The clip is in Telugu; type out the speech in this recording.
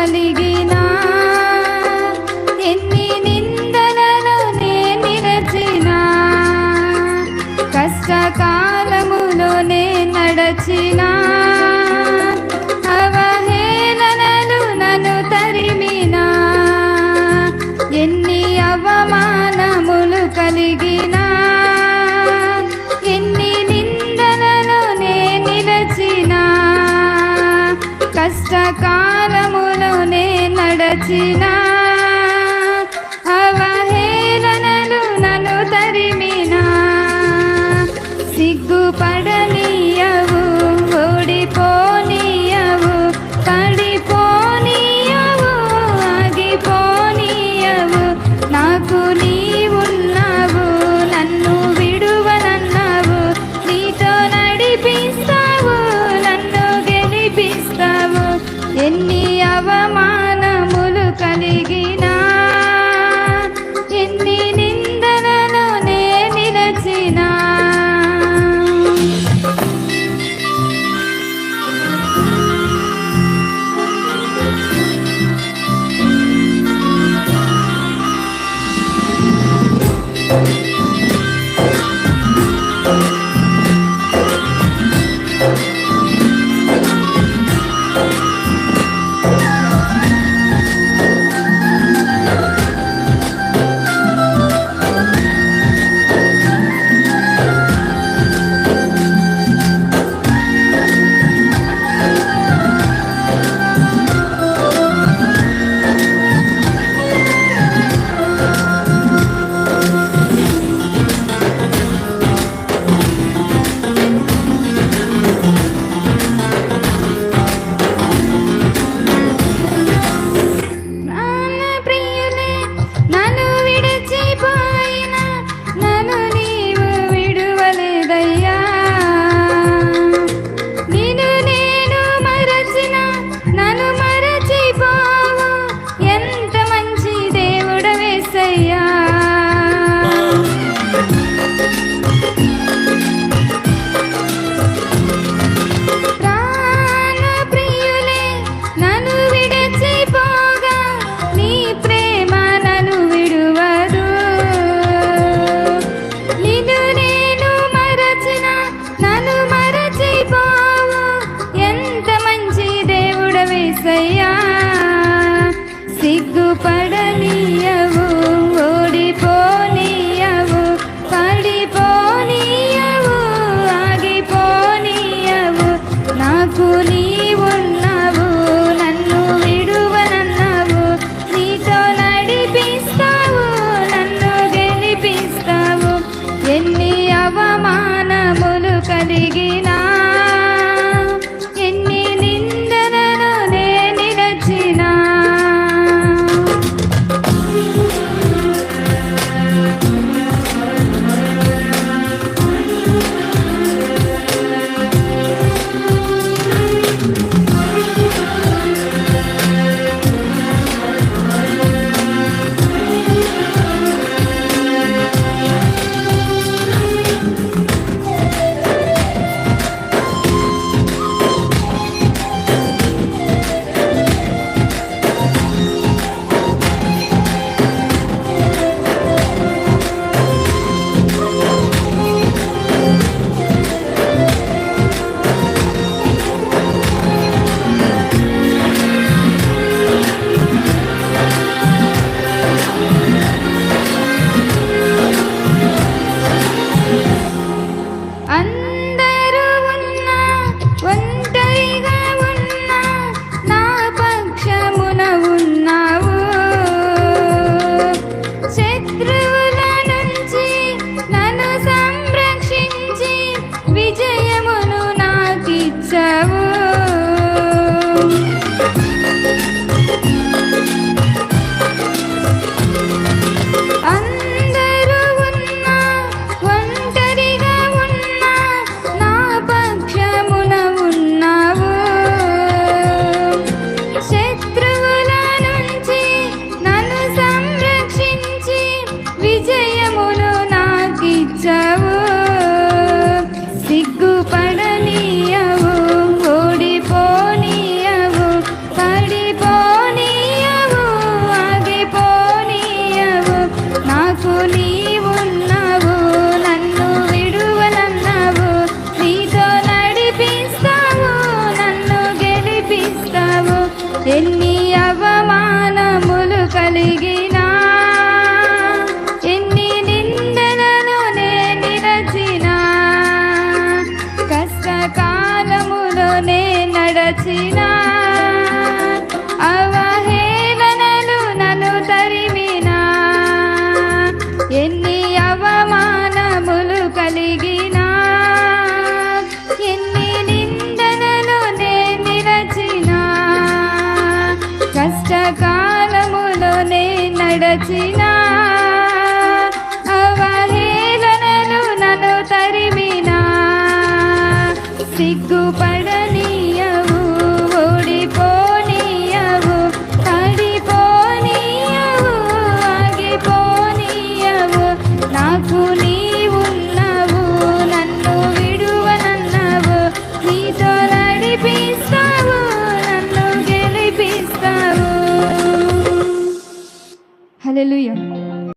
కలిగినా, ఎన్ని నిందలలో నే నిరచినా, కష్టకాలములో నే నడచినా, అవహేళనలు నన్ను తరిమినా, ఎన్ని అవమానములు కలిగినా, ఎన్ని నిందలలో నే నిలచినా, కష్టకాలములో నే నడచినా, అవహేళనలు నన్ను తరిమినా, సిగ్గుపడనీయవు, ఓడిపోనీయవు, పడిపోనీయవు, ఆగిపోనీయవు. నాకు నీవున్నావు, నన్ను విడువనన్నావు, నీతో నడిపిస్తావు, నన్ను గెలిపిస్తావు. ఎన్ని అవమానములు కలిగినా, ఎన్ని నిందలలో నే నిలచినా, సిగ్గుపడనీయవు, ఓడిపోనీయవు, పడిపోనీయవు, ఆగిపోనీయవు. నాకు నీవున్నావు, నన్ను విడువనన్నావు, నీతో నడిపిస్తావు, నన్ను గెలిపిస్తావు. ఎన్ని అవమానములు కలిగినా, ఎన్ని నిందలలో నే ఎన్ని అవమానములు కలిగినా, ఎన్ని నిందలను నే నిరచినా, కష్టకాలములో నే నడచినా, అవహేళనలు నన్ను తరిమినా, ఎన్ని అవమానములు కలిగినా, ఎన్ని నిందలను నే నిరచినా, కష్టకాలములో నే నడచినా, అవహేళనలు నన్ను తరిమినా, సిగ్గుపడనీయవు, ఓడిపోనీయవు, పడిపోనీయవు, ఆగిపోనీయవు. నాకు నీవున్నావు, నన్ను విడువనన్నావు, నీతో నడిపిస్తావు, నన్ను గెలిపిస్తావు. హల్లెలూయా.